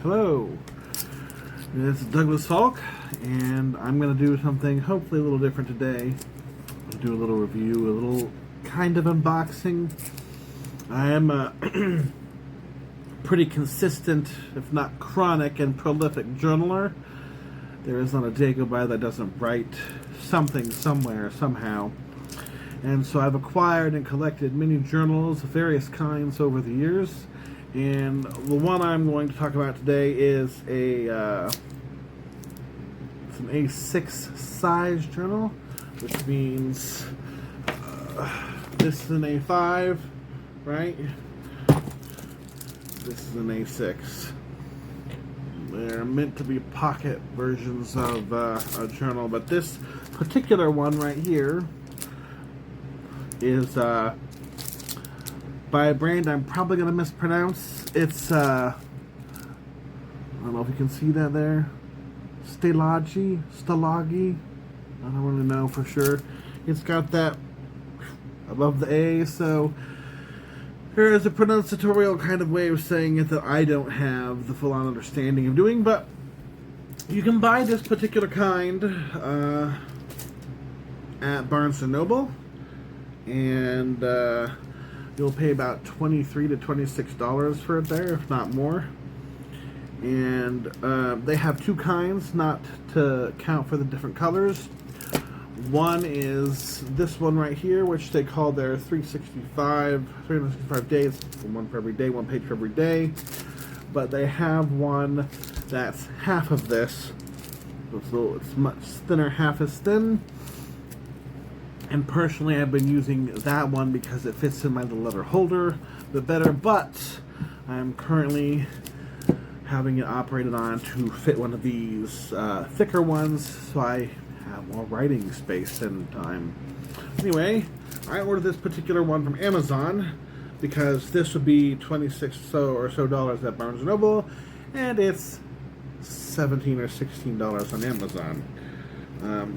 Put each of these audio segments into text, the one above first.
Hello, this is Douglas Falk, and I'm going to do something hopefully a little different today. I'll do a little review, a little kind of unboxing. I am a pretty consistent, if not chronic and prolific journaler. There is not a day go by that doesn't write something somewhere, somehow. And so I've acquired and collected many journals of various kinds over the years. And the one I'm going to talk about today is it's an A6 size journal, which means this is an A5, right? This is an A6. They're meant to be pocket versions of a journal, but this particular one right here is by a brand I'm probably going to mispronounce. It's, I don't know if you can see that there. Stálogy. I don't really know for sure. It's got that above the A, so there is a pronunciatorial kind of way of saying it that I don't have the full-on understanding of doing, but you can buy this particular kind at Barnes & Noble, and you'll pay about $23 to $26 for it there, if not more. And they have two kinds, not to count for the different colors. One is this one right here, which they call their 365 days, one for every day, one page for every day. But they have one that's half of this. It's much thinner, half as thin. And personally, I've been using that one because it fits in my little letter holder a bit better, but I'm currently having it operated on to fit one of these thicker ones, so I have more writing space and time. Anyway, I ordered this particular one from Amazon because this would be $26 or so at Barnes & Noble, and it's $17 or $16 on Amazon.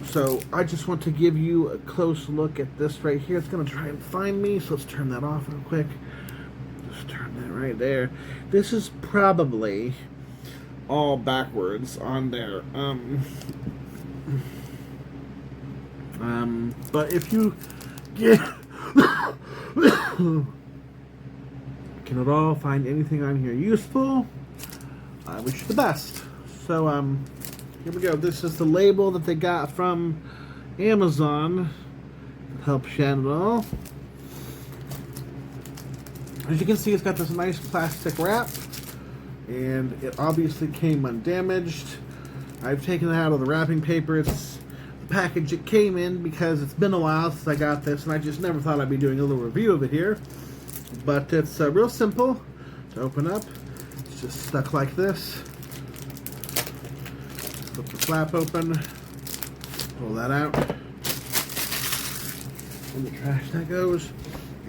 So I just want to give you a close look at this right here. It's going to try and find me, so let's turn that off real quick. Just turn that right there. This is probably all backwards on there. But if you get can at all find anything on here useful, I wish you the best. So here we go. This is the label that they got from Amazon to help shine it all. As you can see, it's got this nice plastic wrap, and it obviously came undamaged. I've taken it out of the wrapping paper. It's the package it came in because it's been a while since I got this, and I just never thought I'd be doing a little review of it here. But it's real simple to open up. It's just stuck like this. Flip the flap open, pull that out, in the trash that goes,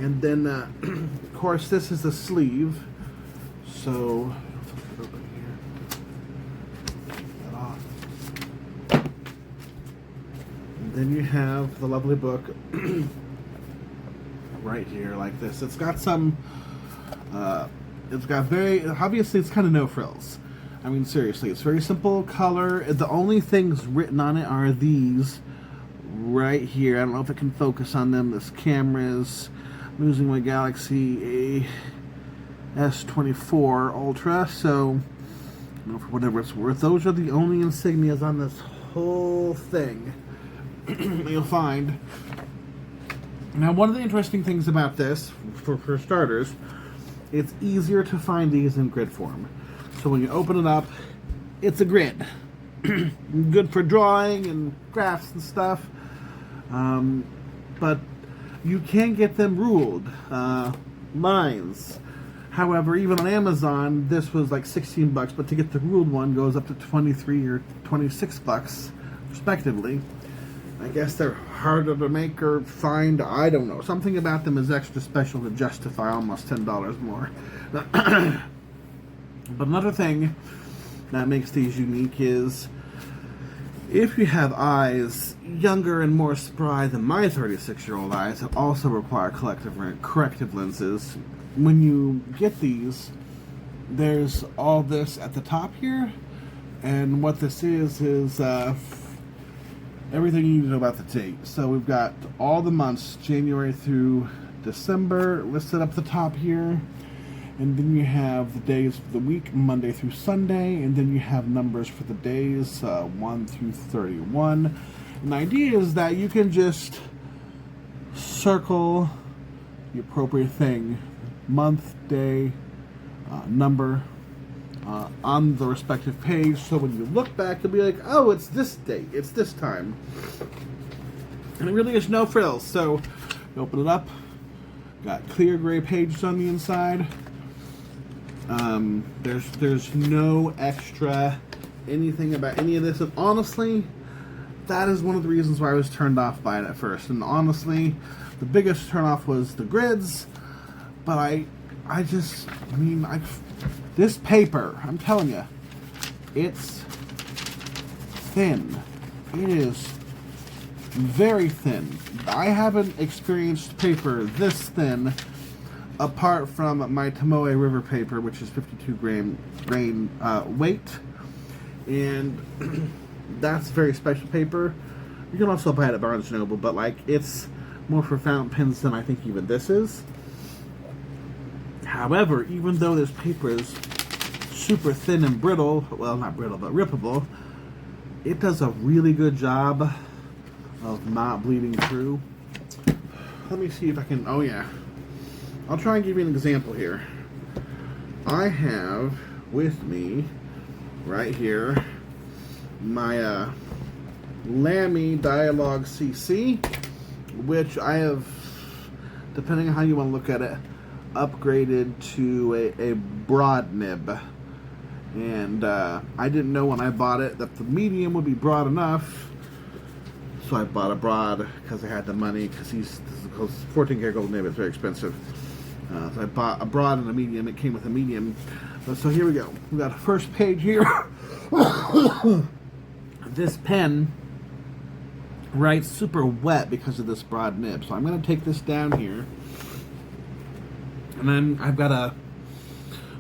and then of course this is the sleeve, so flip it open here, take that off, and then you have the lovely book right here like this. It's got some, it's got obviously it's kind of no frills. I mean, seriously, it's very simple color. The only things written on it are these right here. I don't know if it can focus on them. This camera's I'm using my Galaxy S24 Ultra, so you know, for whatever it's worth, those are the only insignias on this whole thing you'll find. Now, one of the interesting things about this, for starters, it's easier to find these in grid form. So when you open it up, it's a grid. Good for drawing and graphs and stuff. But you can get them ruled. Lines. However, even on Amazon, this was like $16, but to get the ruled one goes up to $23 or $26, respectively. I guess they're harder to make or find. I don't know. Something about them is extra special to justify almost $10 more. But another thing that makes these unique is if you have eyes younger and more spry than my 36-year-old eyes that also require corrective lenses, when you get these, there's all this at the top here, and what this is everything you need to know about the date. So we've got all the months, January through December, listed up at the top here. And then you have the days of the week, Monday through Sunday, and then you have numbers for the days, 1 through 31. And the idea is that you can just circle the appropriate thing, month, day, number, on the respective page, so when you look back, you'll be like, oh, it's this date, it's this time. And it really is no frills. So you open it up, got clear gray pages on the inside. There's no extra anything about any of this, and honestly, that is one of the reasons why I was turned off by it at first. And honestly, the biggest turnoff was the grids, but this paper, I'm telling you, it's thin. It is very thin. I haven't experienced paper this thin apart from my Tomoe River paper, which is 52 grain weight, and that's very special paper. You can also buy it at Barnes & Noble, but like, it's more for fountain pens than I think even this is. However, even though this paper is super thin and brittle, well, not brittle, but rippable, it does a really good job of not bleeding through. Let me see if I can, oh yeah. I'll try and give you an example here. I have with me, right here, my Lamy Dialogue CC, which I have, depending on how you want to look at it, upgraded to a broad nib. And I didn't know when I bought it that the medium would be broad enough, so I bought a broad because I had the money, because 14 karat gold nib is very expensive. So I bought a broad and a medium. It came with a medium. So here we go. We got a first page here. This pen writes super wet because of this broad nib. So I'm going to take this down here. And then I've got a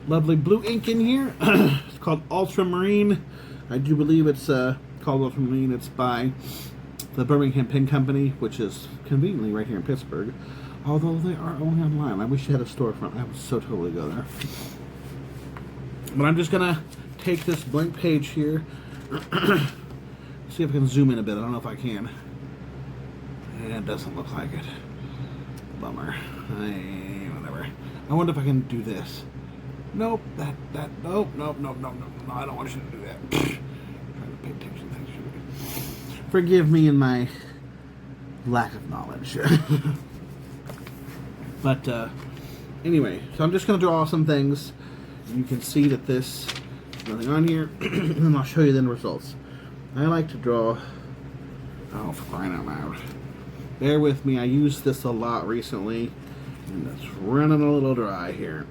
lovely blue ink in here. It's called Ultramarine. I do believe it's called Ultramarine. It's by the Birmingham Pen Company, which is conveniently right here in Pittsburgh. Although they are only online. I wish you had a storefront. I would so totally go there. But I'm just going to take this blank page here. See if I can zoom in a bit. I don't know if I can. It doesn't look like it. Bummer. Whatever. I wonder if I can do this. Nope. Nope. I don't want you to do that. Trying to pay attention to things. Forgive me in my lack of knowledge. But anyway, so I'm just going to draw some things. You can see that there's nothing on here, and I'll show you the results. I like to draw, oh, for crying out loud. Bear with me, I used this a lot recently, and it's running a little dry here.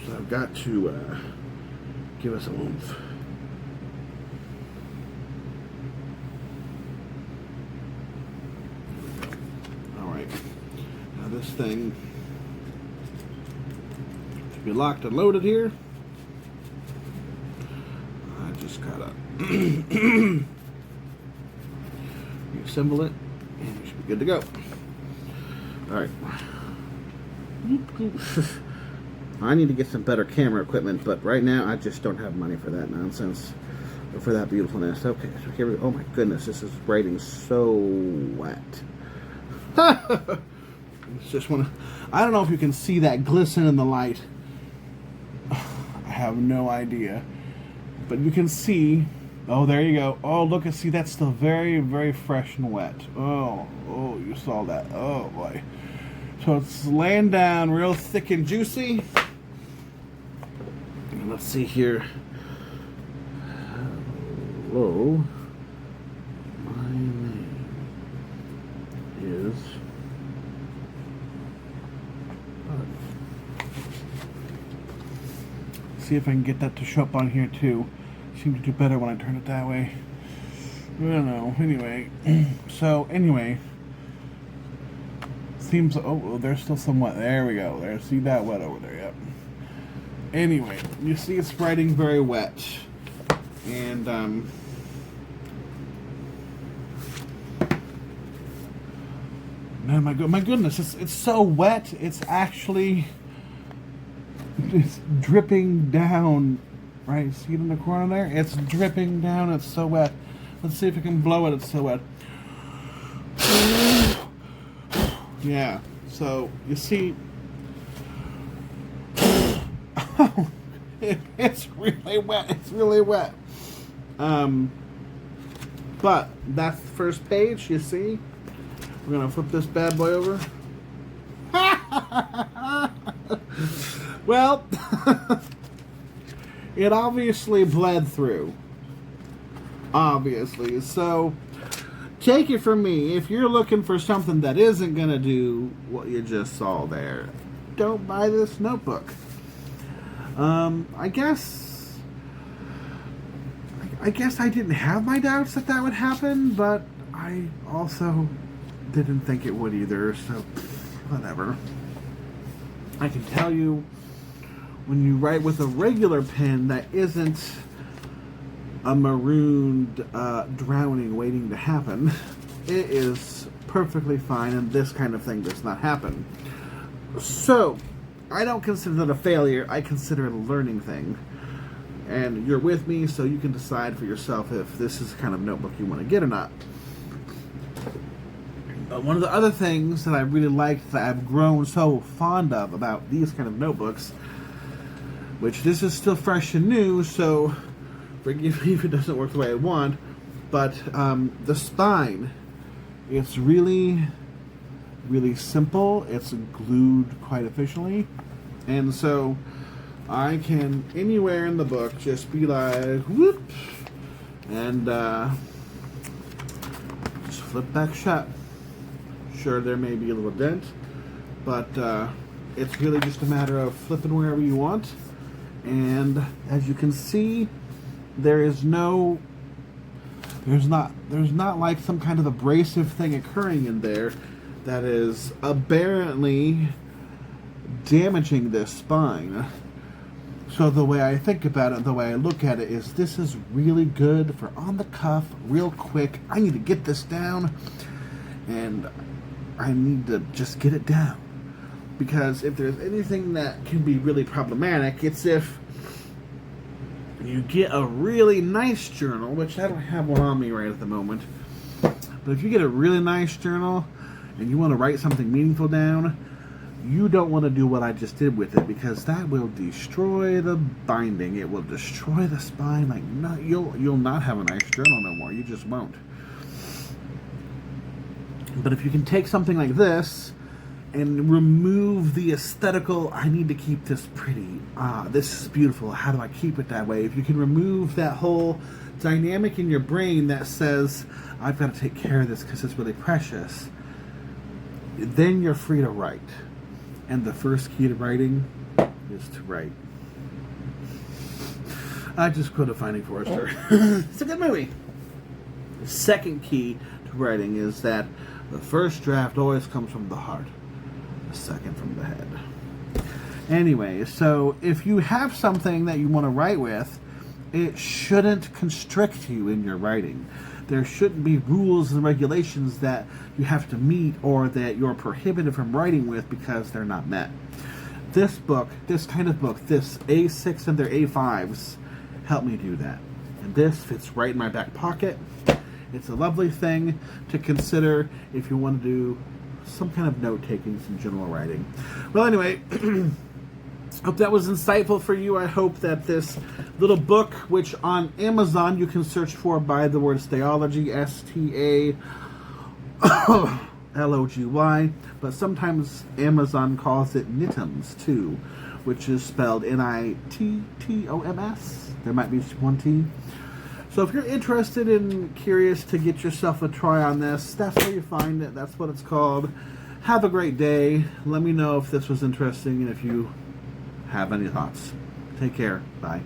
So I've got to give us a oomph. This thing to be locked and loaded here. I just gotta reassemble it, and we should be good to go. Alright. I need to get some better camera equipment, but right now I just don't have money for that nonsense, or for that beautifulness. Okay, so here we go. Oh my goodness, this is writing so wet. Just want to, I don't know if you can see that glisten in the light. I have no idea. But you can see, oh, there you go. Oh, look and see, that's still very, very fresh and wet. Oh, you saw that. Oh, boy. So it's laying down real thick and juicy. And let's see here. Hello. My name is... See if I can get that to show up on here too. Seems to do better when I turn it that way. I don't know. Anyway, so anyway, see seems, oh, there's still some wet. There we go. There, see that wet over there, yep. Anyway, you see it's writing very wet. And, man, my goodness, it's so wet, it's dripping down, right? See it in the corner there? It's dripping down, it's so wet. Let's see if I can blow it, it's so wet. Yeah, so, you see, it's really wet, but that's the first page, you see? We're gonna flip this bad boy over. Well, it obviously bled through. Obviously, so take it from me, if you're looking for something that isn't gonna do what you just saw there, don't buy this notebook. I guess I didn't have my doubts that would happen, but I also didn't think it would either, so whatever. I can tell you, when you write with a regular pen that isn't a marooned drowning waiting to happen, it is perfectly fine, and this kind of thing does not happen. So, I don't consider that a failure, I consider it a learning thing. And you're with me, so you can decide for yourself if this is the kind of notebook you want to get or not. One of the other things that I really liked, that I've grown so fond of about these kind of notebooks, which this is still fresh and new, so forgive me if it doesn't work the way I want, but the spine, it's really simple, it's glued quite efficiently, and so I can, anywhere in the book, just be like, whoop, and just flip back shut. Sure, there may be a little dent, but it's really just a matter of flipping wherever you want. And as you can see, there's not like some kind of abrasive thing occurring in there that is aberrantly damaging this spine. So the way I think about it, the way I look at it, is this is really good for on the cuff, real quick. I need to get this down, and I need to just get it down. Because if there's anything that can be really problematic, it's if you get a really nice journal, which I don't have one on me right at the moment, but if you get a really nice journal and you want to write something meaningful down, you don't want to do what I just did with it, because that will destroy the binding. It will destroy the spine. Like, you'll not have a nice journal no more. You just won't. But if you can take something like this and remove the aesthetical, I need to keep this pretty, this is beautiful, how do I keep it that way? If you can remove that whole dynamic in your brain that says, I've got to take care of this because it's really precious, then you're free to write. And the first key to writing is to write. I just quoted Finding Forrester. It's a good movie. The second key to writing is that the first draft always comes from the heart, the second from the head. Anyway, so if you have something that you want to write with, it shouldn't constrict you in your writing. There shouldn't be rules and regulations that you have to meet or that you're prohibited from writing with because they're not met. This book, this kind of book, this A6 and their A5s, help me do that. And this fits right in my back pocket. It's a lovely thing to consider if you want to do some kind of note-taking, some general writing. Well, anyway, hope that was insightful for you. I hope that this little book, which on Amazon you can search for by the word Stálogy, S-T-A-L-O-G-Y, but sometimes Amazon calls it Nitoms too, which is spelled N-I-T-T-O-M-S. There might be one T. So if you're interested and curious to get yourself a try on this, that's where you find it. That's what it's called. Have a great day. Let me know if this was interesting and if you have any thoughts. Take care. Bye.